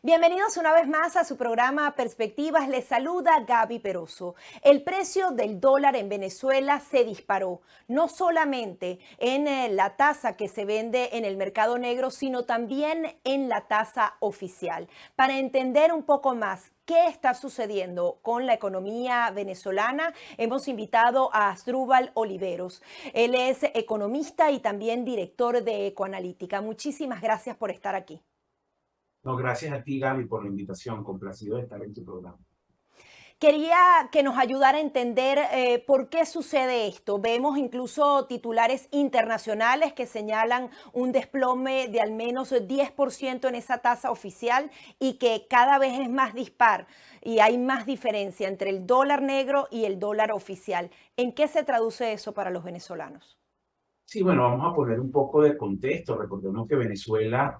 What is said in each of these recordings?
Bienvenidos una vez más a su programa Perspectivas. Les saluda Gaby Peroso. El precio del dólar en Venezuela se disparó, no solamente en la tasa que se vende en el mercado negro, sino también en la tasa oficial. Para entender un poco más qué está sucediendo con la economía venezolana, hemos invitado a Asdrúbal Oliveros. Él es economista y también director de Ecoanalítica. Muchísimas gracias por estar aquí. No, gracias a ti, Gaby, por la invitación. Complacido de estar en tu programa. Quería que nos ayudara a entender por qué sucede esto. Vemos incluso titulares internacionales que señalan un desplome de al menos 10% en esa tasa oficial y que cada vez es más dispar y hay más diferencia entre el dólar negro y el dólar oficial. ¿En qué se traduce eso para los venezolanos? Sí, bueno, vamos a poner un poco de contexto. Recordemos que Venezuela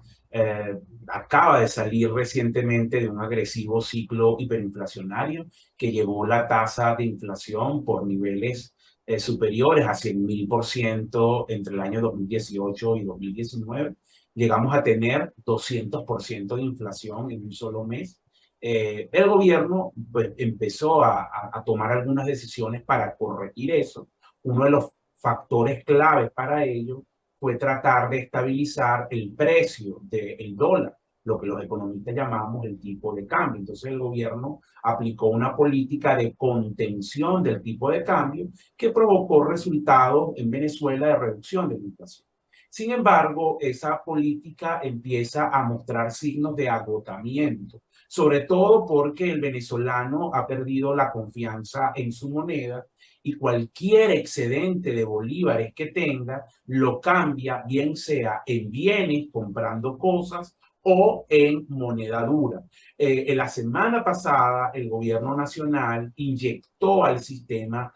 acaba de salir recientemente de un agresivo ciclo hiperinflacionario que llevó la tasa de inflación por niveles superiores a 100.000% entre el año 2018 y 2019. Llegamos a tener 200% de inflación en un solo mes. El gobierno pues, empezó a tomar algunas decisiones para corregir eso. Uno de los factores claves para ello fue tratar de estabilizar el precio del dólar, lo que los economistas llamamos el tipo de cambio. Entonces el gobierno aplicó una política de contención del tipo de cambio que provocó resultados en Venezuela de reducción de la inflación. Sin embargo, esa política empieza a mostrar signos de agotamiento, sobre todo porque el venezolano ha perdido la confianza en su moneda y cualquier excedente de bolívares que tenga lo cambia, bien sea en bienes, comprando cosas, o en moneda dura. En la semana pasada, el gobierno nacional inyectó al sistema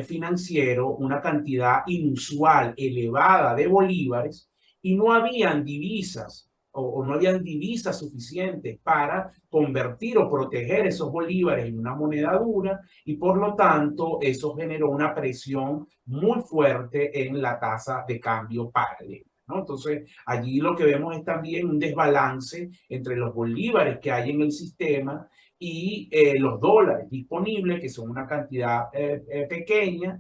financiero una cantidad inusual, elevada de bolívares y no habían divisas o no habían divisas suficientes para convertir o proteger esos bolívares en una moneda dura y por lo tanto eso generó una presión muy fuerte en la tasa de cambio paralela, ¿no? Entonces allí lo que vemos es también un desbalance entre los bolívares que hay en el sistema y los dólares disponibles, que son una cantidad pequeña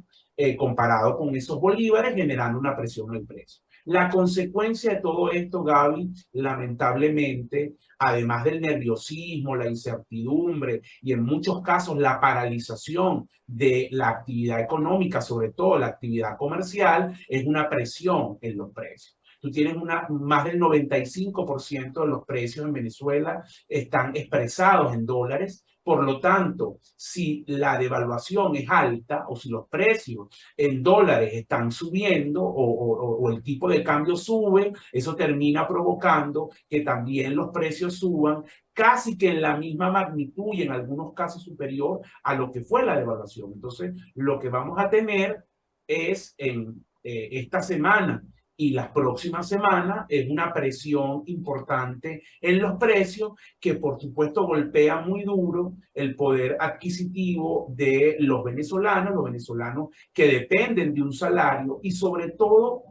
comparado con esos bolívares, generando una presión en el precio. La consecuencia de todo esto, Gaby, lamentablemente, además del nerviosismo, la incertidumbre y en muchos casos la paralización de la actividad económica, sobre todo la actividad comercial, es una presión en los precios. Tú tienes más del 95% de los precios en Venezuela están expresados en dólares. Por lo tanto, si la devaluación es alta o si los precios en dólares están subiendo o el tipo de cambio sube, eso termina provocando que también los precios suban casi que en la misma magnitud y en algunos casos superior a lo que fue la devaluación. Entonces, lo que vamos a tener es en esta semana y las próximas semanas es una presión importante en los precios que por supuesto golpea muy duro el poder adquisitivo de los venezolanos que dependen de un salario y sobre todo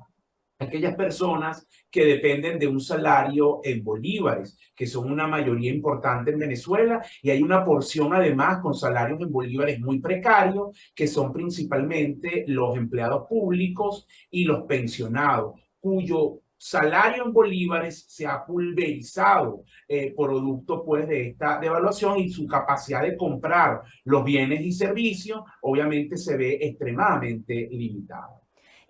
aquellas personas que dependen de un salario en bolívares, que son una mayoría importante en Venezuela, y hay una porción además con salarios en bolívares muy precarios, que son principalmente los empleados públicos y los pensionados, cuyo salario en bolívares se ha pulverizado producto pues de esta devaluación y su capacidad de comprar los bienes y servicios obviamente se ve extremadamente limitada.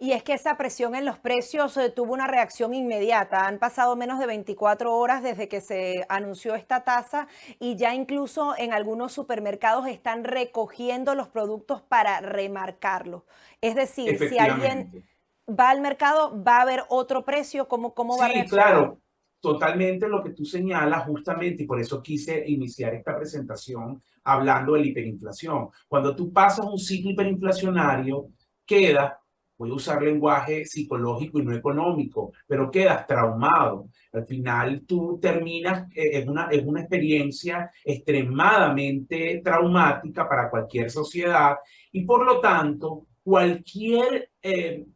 Y es que esa presión en los precios tuvo una reacción inmediata. Han pasado menos de 24 horas desde que se anunció esta tasa y ya incluso en algunos supermercados están recogiendo los productos para remarcarlos. Es decir, si alguien Efectivamente. va al mercado, va a haber otro precio. ¿Cómo va a Sí, reaccionar? claro, totalmente lo que tú señalas, justamente, y por eso quise iniciar esta presentación hablando de la hiperinflación. Cuando tú pasas un ciclo hiperinflacionario, quedas, voy a usar lenguaje psicológico y no económico, pero quedas traumado. Al final tú terminas, es una experiencia extremadamente traumática para cualquier sociedad y por lo tanto, cualquier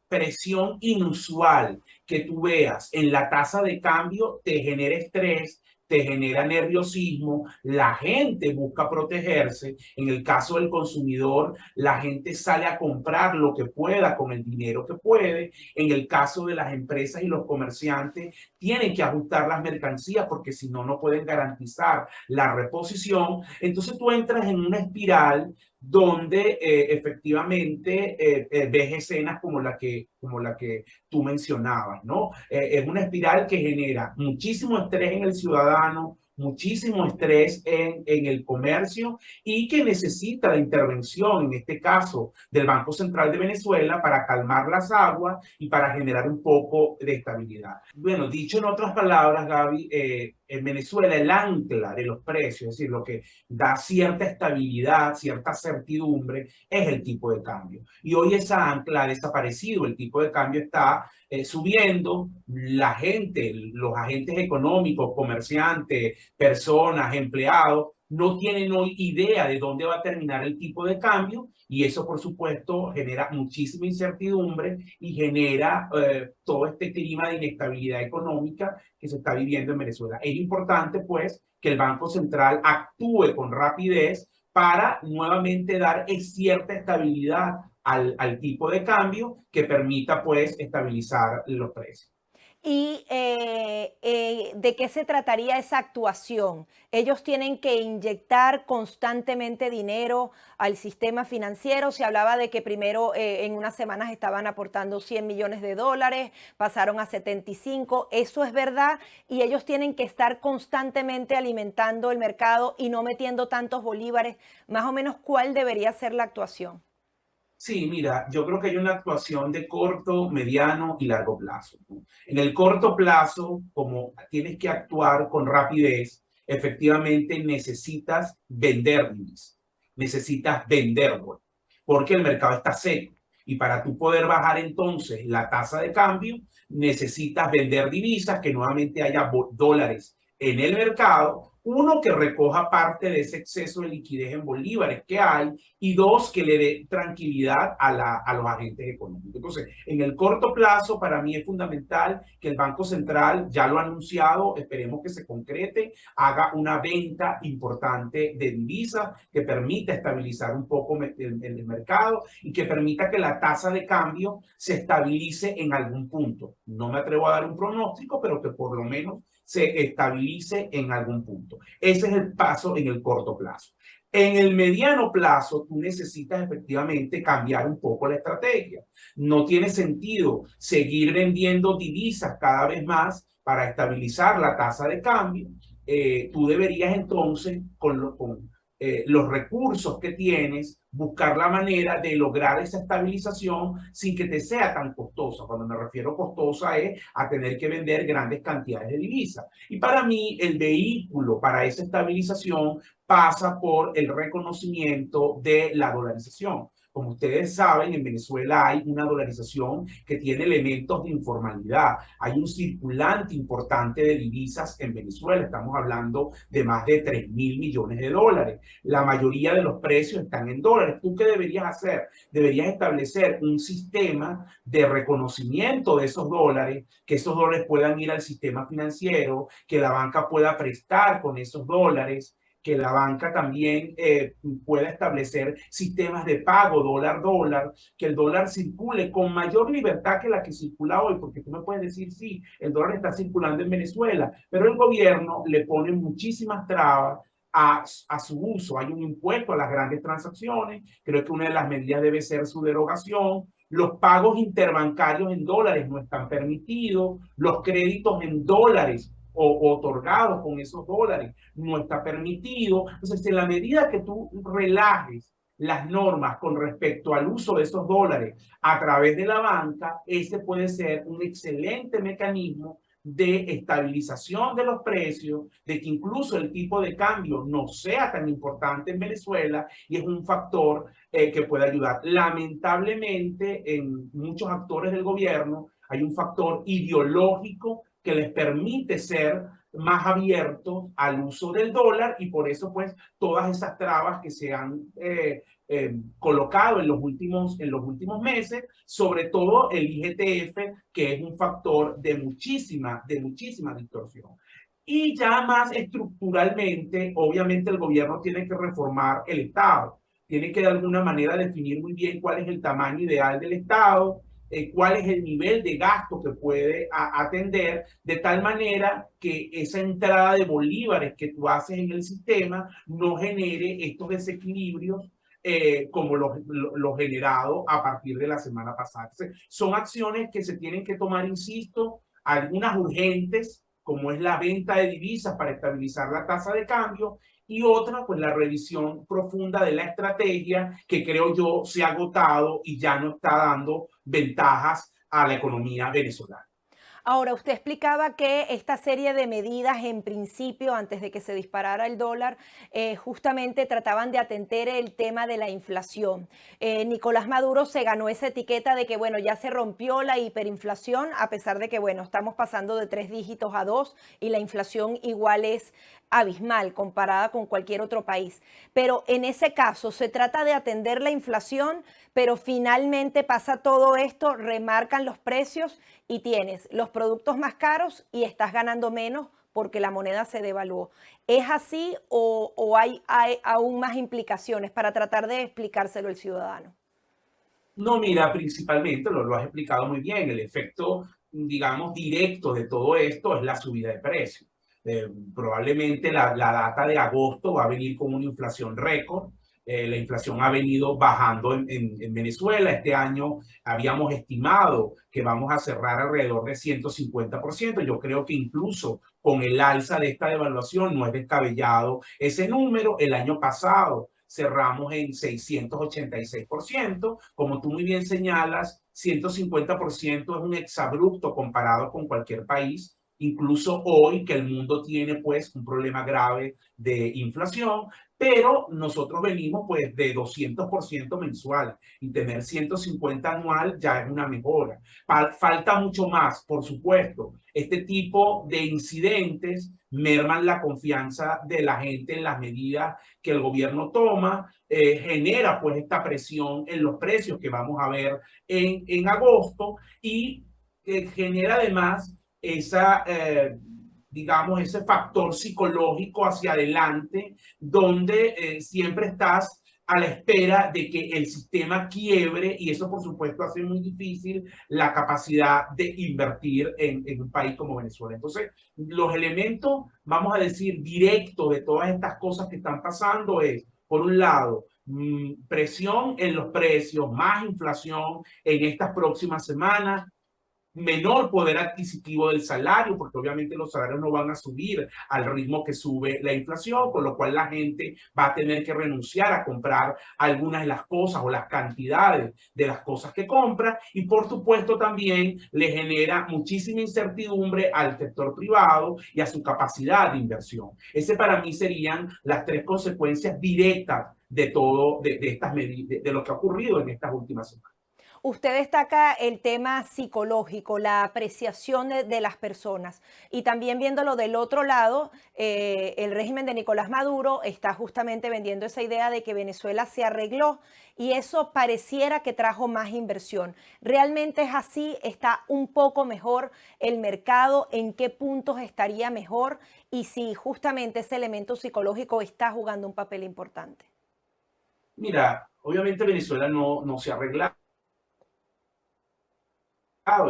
presión inusual que tú veas en la tasa de cambio te genera estrés, te genera nerviosismo, la gente busca protegerse. En el caso del consumidor, la gente sale a comprar lo que pueda con el dinero que puede. En el caso de las empresas y los comerciantes, tienen que ajustar las mercancías porque si no, no pueden garantizar la reposición. Entonces tú entras en una espiral donde efectivamente ves escenas como la que tú mencionabas, ¿no? Es una espiral que genera muchísimo estrés en el ciudadano, muchísimo estrés en el comercio y que necesita la intervención, en este caso, del Banco Central de Venezuela para calmar las aguas y para generar un poco de estabilidad. Bueno, dicho en otras palabras, Gaby, en Venezuela el ancla de los precios, es decir, lo que da cierta estabilidad, cierta certidumbre, es el tipo de cambio. Y hoy esa ancla ha desaparecido, el tipo de cambio está subiendo, la gente, los agentes económicos, comerciantes, personas, empleados, no tienen hoy idea de dónde va a terminar el tipo de cambio y eso, por supuesto, genera muchísima incertidumbre y genera todo este clima de inestabilidad económica que se está viviendo en Venezuela. Es importante, pues, que el Banco Central actúe con rapidez para nuevamente dar cierta estabilidad al tipo de cambio que permita, pues, estabilizar los precios. ¿Y de qué se trataría esa actuación? Ellos tienen que inyectar constantemente dinero al sistema financiero. Se hablaba de que primero en unas semanas estaban aportando 100 millones de dólares, pasaron a 75. Eso es verdad y ellos tienen que estar constantemente alimentando el mercado y no metiendo tantos bolívares. Más o menos, ¿cuál debería ser la actuación? Sí, mira, yo creo que hay una actuación de corto, mediano y largo plazo, ¿no? En el corto plazo, como tienes que actuar con rapidez, efectivamente necesitas vender divisas, necesitas vender dólares, porque el mercado está seco. Y para tú poder bajar entonces la tasa de cambio, necesitas vender divisas, que nuevamente haya dólares en el mercado. Uno, que recoja parte de ese exceso de liquidez en bolívares que hay y dos, que le dé tranquilidad a los agentes económicos. Entonces, en el corto plazo, para mí es fundamental que el Banco Central, ya lo ha anunciado, esperemos que se concrete, haga una venta importante de divisas que permita estabilizar un poco el mercado y que permita que la tasa de cambio se estabilice en algún punto. No me atrevo a dar un pronóstico, pero que por lo menos se estabilice en algún punto. Ese es el paso en el corto plazo. En el mediano plazo, tú necesitas efectivamente cambiar un poco la estrategia. No tiene sentido seguir vendiendo divisas cada vez más para estabilizar la tasa de cambio. Tú deberías entonces, con los recursos que tienes, buscar la manera de lograr esa estabilización sin que te sea tan costosa. Cuando me refiero costosa es a tener que vender grandes cantidades de divisas. Y para mí el vehículo para esa estabilización pasa por el reconocimiento de la dolarización. Como ustedes saben, en Venezuela hay una dolarización que tiene elementos de informalidad. Hay un circulante importante de divisas en Venezuela. Estamos hablando de más de 3.000 millones de dólares. La mayoría de los precios están en dólares. ¿Tú qué deberías hacer? Deberías establecer un sistema de reconocimiento de esos dólares, que esos dólares puedan ir al sistema financiero, que la banca pueda prestar con esos dólares, que la banca también pueda establecer sistemas de pago dólar-dólar, que el dólar circule con mayor libertad que la que circula hoy, porque tú me puedes decir, sí, el dólar está circulando en Venezuela, pero el gobierno le pone muchísimas trabas a su uso. Hay un impuesto a las grandes transacciones, creo que una de las medidas debe ser su derogación. Los pagos interbancarios en dólares no están permitidos, los créditos en dólares o otorgados con esos dólares no está permitido. Entonces, en la medida que tú relajes las normas con respecto al uso de esos dólares a través de la banca, ese puede ser un excelente mecanismo de estabilización de los precios, de que incluso el tipo de cambio no sea tan importante en Venezuela y es un factor que puede ayudar. Lamentablemente, en muchos actores del gobierno hay un factor ideológico que les permite ser más abiertos al uso del dólar y por eso pues todas esas trabas que se han colocado en los últimos meses, sobre todo el IGTF, que es un factor de muchísima distorsión. Y ya más estructuralmente, obviamente el gobierno tiene que reformar el Estado, tiene que de alguna manera definir muy bien cuál es el tamaño ideal del Estado, cuál es el nivel de gasto que puede atender, de tal manera que esa entrada de bolívares que tú haces en el sistema no genere estos desequilibrios como lo generado a partir de la semana pasada. Entonces, son acciones que se tienen que tomar, insisto, algunas urgentes, como es la venta de divisas para estabilizar la tasa de cambio, y otra, pues la revisión profunda de la estrategia que creo yo se ha agotado y ya no está dando ventajas a la economía venezolana. Ahora, usted explicaba que esta serie de medidas, en principio, antes de que se disparara el dólar, justamente trataban de atender el tema de la inflación. Nicolás Maduro se ganó esa etiqueta de que, bueno, ya se rompió la hiperinflación, a pesar de que, bueno, estamos pasando de 3 dígitos a 2 y la inflación igual es abismal comparada con cualquier otro país. Pero en ese caso, se trata de atender la inflación, pero finalmente pasa todo esto, remarcan los precios y tienes los productos más caros y estás ganando menos porque la moneda se devaluó. ¿Es así o hay aún más implicaciones para tratar de explicárselo al ciudadano? No, mira, principalmente, lo has explicado muy bien, el efecto, digamos, directo de todo esto es la subida de precios. Probablemente la data de agosto va a venir con una inflación récord. La inflación ha venido bajando en Venezuela. Este año habíamos estimado que vamos a cerrar alrededor de 150%. Yo creo que incluso con el alza de esta devaluación no es descabellado ese número. El año pasado cerramos en 686%. Como tú muy bien señalas, 150% es un exabrupto comparado con cualquier país, incluso hoy que el mundo tiene pues un problema grave de inflación, pero nosotros venimos pues de 200% mensual y tener 150 anual ya es una mejora. Falta mucho más, por supuesto. Este tipo de incidentes merman la confianza de la gente en las medidas que el gobierno toma, genera pues esta presión en los precios que vamos a ver en agosto y genera además esa, digamos, ese factor psicológico hacia adelante donde siempre estás a la espera de que el sistema quiebre y eso por supuesto hace muy difícil la capacidad de invertir en un país como Venezuela. Entonces, los elementos, vamos a decir, directos de todas estas cosas que están pasando es, por un lado, presión en los precios, más inflación en estas próximas semanas, menor poder adquisitivo del salario, porque obviamente los salarios no van a subir al ritmo que sube la inflación, con lo cual la gente va a tener que renunciar a comprar algunas de las cosas o las cantidades de las cosas que compra y por supuesto también le genera muchísima incertidumbre al sector privado y a su capacidad de inversión. Ese para mí serían las tres consecuencias directas de todo, de estas medidas, de lo que ha ocurrido en estas últimas semanas. Usted destaca el tema psicológico, la apreciación de las personas y también viéndolo del otro lado, el régimen de Nicolás Maduro está justamente vendiendo esa idea de que Venezuela se arregló y eso pareciera que trajo más inversión. ¿Realmente es así? ¿Está un poco mejor el mercado? ¿En qué puntos estaría mejor? Y si justamente ese elemento psicológico está jugando un papel importante. Mira, obviamente Venezuela no se arregla,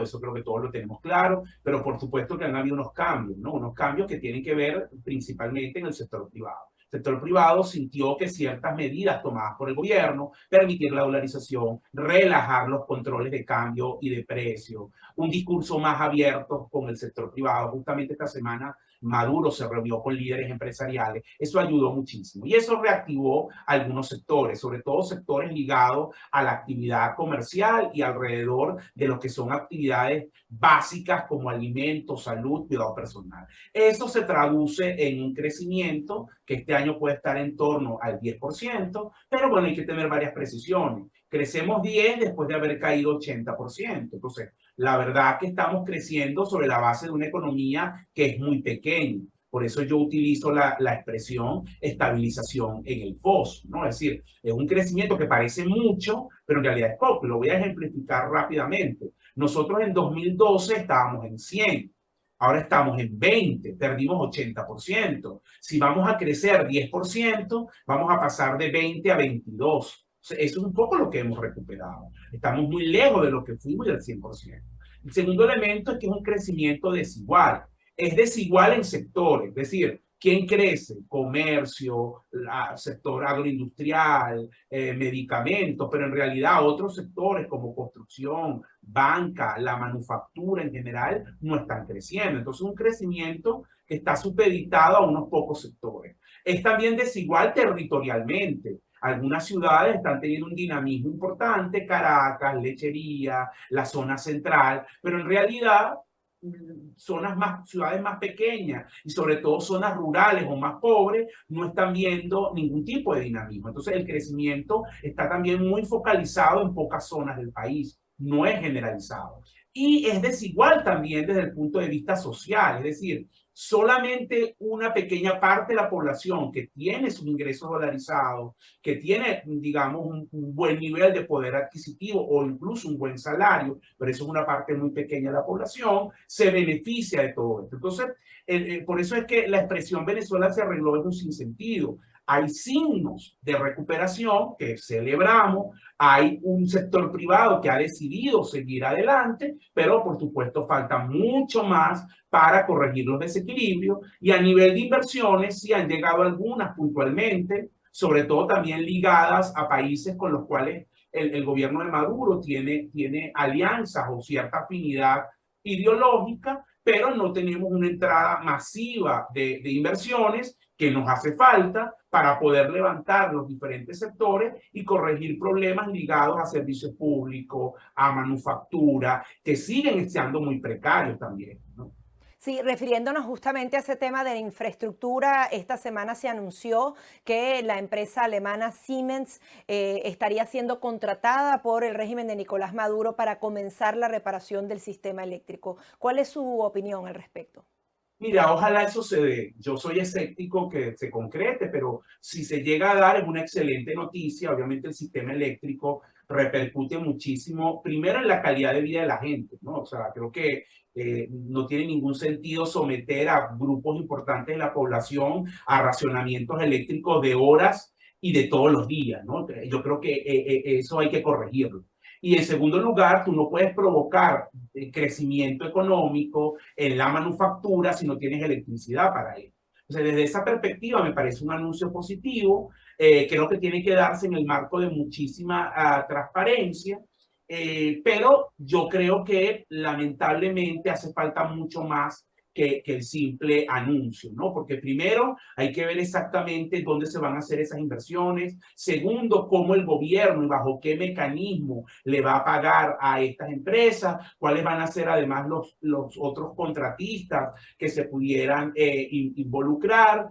eso creo que todos lo tenemos claro, pero por supuesto que han habido unos cambios, ¿no? Unos cambios que tienen que ver principalmente en el sector privado. El sector privado sintió que ciertas medidas tomadas por el gobierno, permitir la dolarización, relajar los controles de cambio y de precio, un discurso más abierto con el sector privado. Justamente esta semana Maduro se reunió con líderes empresariales, eso ayudó muchísimo y eso reactivó algunos sectores, sobre todo sectores ligados a la actividad comercial y alrededor de lo que son actividades básicas como alimentos, salud, cuidado personal. Eso se traduce en un crecimiento que este año puede estar en torno al 10%, pero bueno, hay que tener varias precisiones. Crecemos 10 después de haber caído 80%. Entonces, la verdad que estamos creciendo sobre la base de una economía que es muy pequeña. Por eso yo utilizo la expresión estabilización en el pozo, ¿no? Es decir, es un crecimiento que parece mucho, pero en realidad es poco. Lo voy a ejemplificar rápidamente. Nosotros en 2012 estábamos en 100. Ahora estamos en 20, perdimos 80%. Si vamos a crecer 10%, vamos a pasar de 20 a 22. O sea, eso es un poco lo que hemos recuperado. Estamos muy lejos de lo que fuimos del 100%. El segundo elemento es que es un crecimiento desigual. Es desigual en sectores, es decir, ¿quién crece? Comercio, sector agroindustrial, medicamentos, pero en realidad otros sectores como construcción, banca, la manufactura en general, no están creciendo. Entonces, un crecimiento que está supeditado a unos pocos sectores. Es también desigual territorialmente. Algunas ciudades están teniendo un dinamismo importante, Caracas, Lechería, la zona central, pero en realidad ciudades más pequeñas y sobre todo zonas rurales o más pobres no están viendo ningún tipo de dinamismo. Entonces el crecimiento está también muy focalizado en pocas zonas del país, no es generalizado. Y es desigual también desde el punto de vista social, es decir, solamente una pequeña parte de la población que tiene sus ingresos dolarizados, que tiene, digamos, un buen nivel de poder adquisitivo o incluso un buen salario, pero eso es una parte muy pequeña de la población, se beneficia de todo esto. Entonces, por eso es que la expresión Venezuela se arregló es un sinsentido. Hay signos de recuperación que celebramos, hay un sector privado que ha decidido seguir adelante, pero por supuesto falta mucho más para corregir los desequilibrios y a nivel de inversiones sí han llegado algunas puntualmente, sobre todo también ligadas a países con los cuales el gobierno de Maduro tiene alianzas o cierta afinidad ideológica, pero no tenemos una entrada masiva de inversiones que nos hace falta para poder levantar los diferentes sectores y corregir problemas ligados a servicios públicos, a manufactura, que siguen siendo muy precarios también, ¿no? Sí, refiriéndonos justamente a ese tema de la infraestructura, esta semana se anunció que la empresa alemana Siemens estaría siendo contratada por el régimen de Nicolás Maduro para comenzar la reparación del sistema eléctrico. ¿Cuál es su opinión al respecto? Mira, ojalá eso se dé. Yo soy escéptico que se concrete, pero si se llega a dar es una excelente noticia. Obviamente el sistema eléctrico repercute muchísimo, primero en la calidad de vida de la gente, ¿no? O sea, creo que no tiene ningún sentido someter a grupos importantes de la población a racionamientos eléctricos de horas y de todos los días, ¿no? Yo creo que eso hay que corregirlo. Y en segundo lugar, tú no puedes provocar crecimiento económico en la manufactura si no tienes electricidad para ello. Entonces, desde esa perspectiva me parece un anuncio positivo. Creo que tiene que darse en el marco de muchísima transparencia, pero yo creo que lamentablemente hace falta mucho más que el simple anuncio, ¿no? Porque primero hay que ver exactamente dónde se van a hacer esas inversiones. Segundo, cómo el gobierno y bajo qué mecanismo le va a pagar a estas empresas, cuáles van a ser además los otros contratistas que se pudieran involucrar,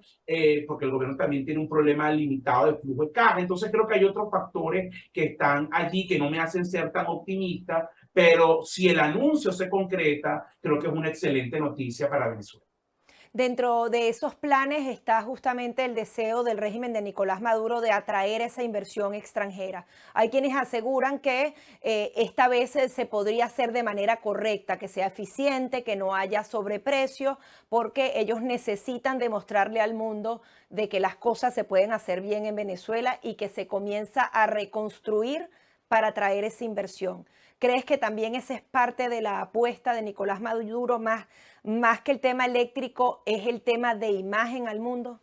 porque el gobierno también tiene un problema limitado de flujo de caja. Entonces creo que hay otros factores que están allí que no me hacen ser tan optimista, pero si el anuncio se concreta, creo que es una excelente noticia para Venezuela. Dentro de esos planes está justamente el deseo del régimen de Nicolás Maduro de atraer esa inversión extranjera. Hay quienes aseguran que esta vez se podría hacer de manera correcta, que sea eficiente, que no haya sobreprecio, porque ellos necesitan demostrarle al mundo de que las cosas se pueden hacer bien en Venezuela y que se comienza a reconstruir para atraer esa inversión. ¿Crees que también esa es parte de la apuesta de Nicolás Maduro, más que el tema eléctrico, es el tema de imagen al mundo?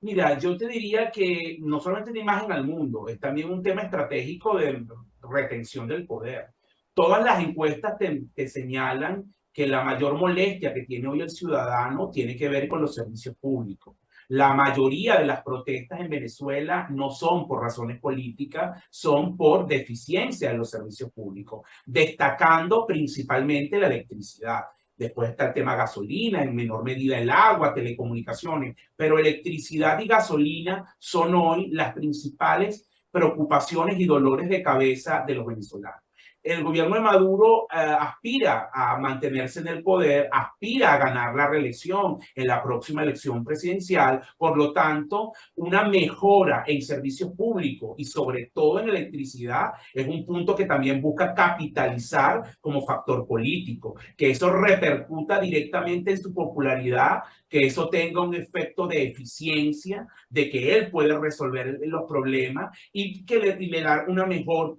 Mira, yo te diría que no solamente de imagen al mundo, es también un tema estratégico de retención del poder. Todas las encuestas te señalan que la mayor molestia que tiene hoy el ciudadano tiene que ver con los servicios públicos. La mayoría de las protestas en Venezuela no son por razones políticas, son por deficiencia de los servicios públicos, destacando principalmente la electricidad. Después está el tema gasolina, en menor medida el agua, telecomunicaciones, pero electricidad y gasolina son hoy las principales preocupaciones y dolores de cabeza de los venezolanos. el gobierno de Maduro aspira a mantenerse en el poder, aspira a ganar la reelección en la próxima elección presidencial. Por lo tanto, una mejora en servicios públicos y sobre todo en electricidad es un punto que también busca capitalizar como factor político, que eso repercuta directamente en su popularidad, que eso tenga un efecto de eficiencia, de que él puede resolver los problemas y que le da una mejor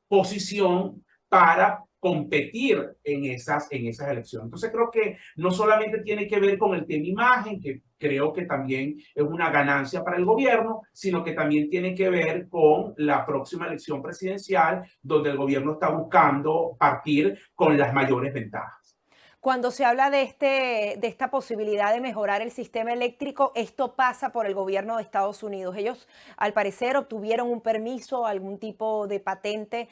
posición para competir en esas elecciones. Entonces creo que no solamente tiene que ver con el tema imagen, que creo que también es una ganancia para el gobierno, sino que también tiene que ver con la próxima elección presidencial, donde el gobierno está buscando partir con las mayores ventajas. Cuando se habla de esta posibilidad de mejorar el sistema eléctrico, esto pasa por el gobierno de Estados Unidos. Ellos, al parecer, obtuvieron un permiso, algún tipo de patente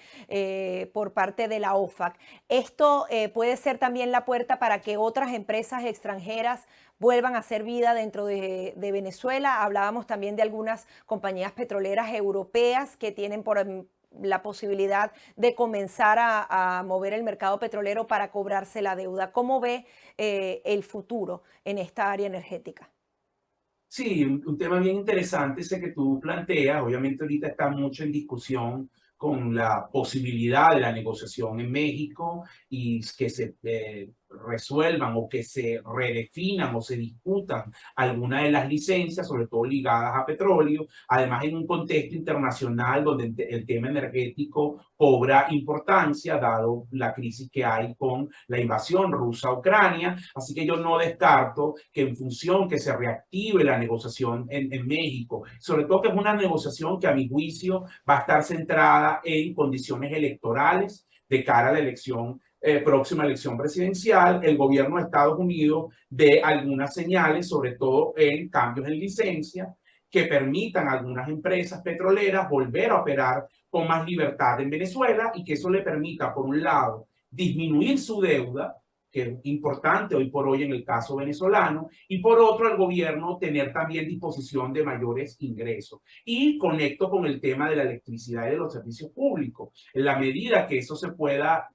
por parte de la OFAC. Esto puede ser también la puerta para que otras empresas extranjeras vuelvan a hacer vida dentro de Venezuela. Hablábamos también de algunas compañías petroleras europeas que tienen por la posibilidad de comenzar a mover el mercado petrolero para cobrarse la deuda. ¿Cómo ve el futuro en esta área energética? Sí, un tema bien interesante ese que tú planteas. Obviamente ahorita está mucho en discusión con la posibilidad de la negociación en México y que se resuelvan o que se redefinan o se discutan algunas de las licencias, sobre todo ligadas a petróleo, además en un contexto internacional donde el tema energético cobra importancia, dado la crisis que hay con la invasión rusa a Ucrania. Así que yo no descarto que en función que se reactive la negociación en México, sobre todo que es una negociación que a mi juicio va a estar centrada en condiciones electorales de cara a la próxima elección presidencial, el gobierno de Estados Unidos dé algunas señales, sobre todo en cambios en licencia, que permitan a algunas empresas petroleras volver a operar con más libertad en Venezuela y que eso le permita, por un lado, disminuir su deuda, que es importante hoy por hoy en el caso venezolano, y por otro, el gobierno tener también disposición de mayores ingresos. Y conecto con el tema de la electricidad y de los servicios públicos. En la medida que eso se pueda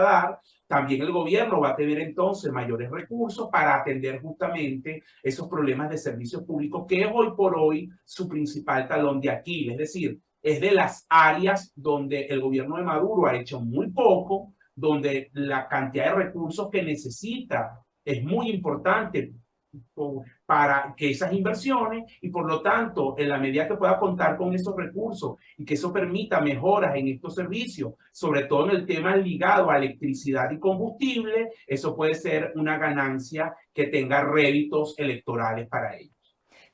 dar, también el gobierno va a tener entonces mayores recursos para atender justamente esos problemas de servicios públicos, que es hoy por hoy su principal talón de Aquiles. Es decir, es de las áreas donde el gobierno de Maduro ha hecho muy poco, donde la cantidad de recursos que necesita es muy importante para que esas inversiones y por lo tanto en la medida que pueda contar con esos recursos y que eso permita mejoras en estos servicios, sobre todo en el tema ligado a electricidad y combustible, eso puede ser una ganancia que tenga réditos electorales para ellos.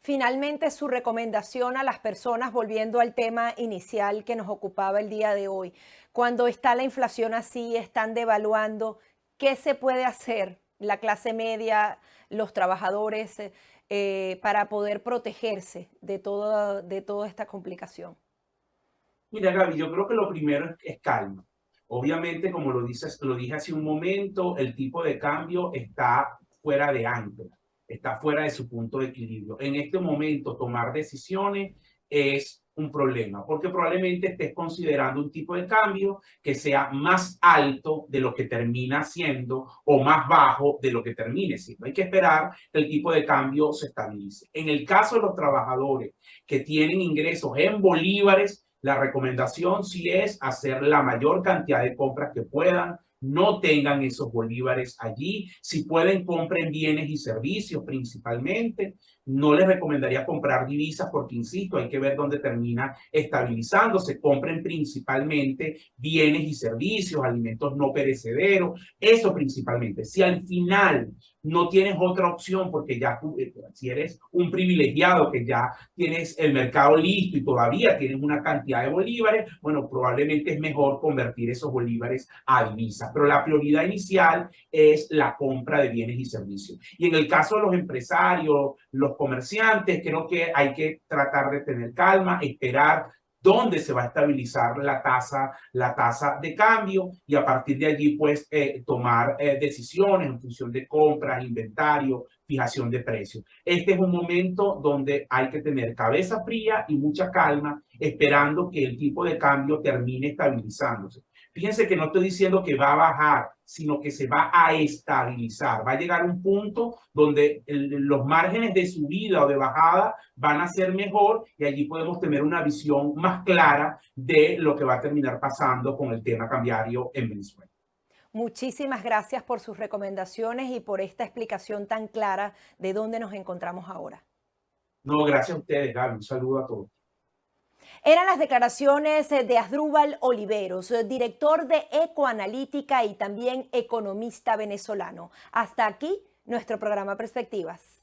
Finalmente, su recomendación a las personas, volviendo al tema inicial que nos ocupaba el día de hoy, cuando está la inflación así, están devaluando, ¿qué se puede hacer la clase media, los trabajadores, para poder protegerse de toda esta complicación? Mira, Gaby, yo creo que lo primero es calma. Obviamente, como lo dije hace un momento, el tipo de cambio está fuera de ancla, está fuera de su punto de equilibrio. En este momento, tomar decisiones es un problema, porque probablemente estés considerando un tipo de cambio que sea más alto de lo que termina siendo o más bajo de lo que termine siendo. Hay que esperar que el tipo de cambio se estabilice. En el caso de los trabajadores que tienen ingresos en bolívares, la recomendación sí es hacer la mayor cantidad de compras que puedan, no tengan esos bolívares allí. Si pueden, compren bienes y servicios principalmente. No les recomendaría comprar divisas porque, insisto, hay que ver dónde termina estabilizándose. Compren principalmente bienes y servicios, alimentos no perecederos, eso principalmente. Si al final no tienes otra opción porque ya si eres un privilegiado que ya tienes el mercado listo y todavía tienes una cantidad de bolívares, bueno, probablemente es mejor convertir esos bolívares a divisas. Pero la prioridad inicial es la compra de bienes y servicios. Y en el caso de los empresarios, los comerciantes, creo que hay que tratar de tener calma, esperar dónde se va a estabilizar la tasa de cambio y a partir de allí pues tomar decisiones en función de compras, inventario, fijación de precios. Este es un momento donde hay que tener cabeza fría y mucha calma esperando que el tipo de cambio termine estabilizándose. Fíjense que no estoy diciendo que va a bajar, sino que se va a estabilizar. Va a llegar un punto donde los márgenes de subida o de bajada van a ser mejor y allí podemos tener una visión más clara de lo que va a terminar pasando con el tema cambiario en Venezuela. Muchísimas gracias por sus recomendaciones y por esta explicación tan clara de dónde nos encontramos ahora. No, gracias a ustedes, Gaby. Un saludo a todos. Eran las declaraciones de Asdrúbal Oliveros, director de Ecoanalítica y también economista venezolano. Hasta aquí nuestro programa Perspectivas.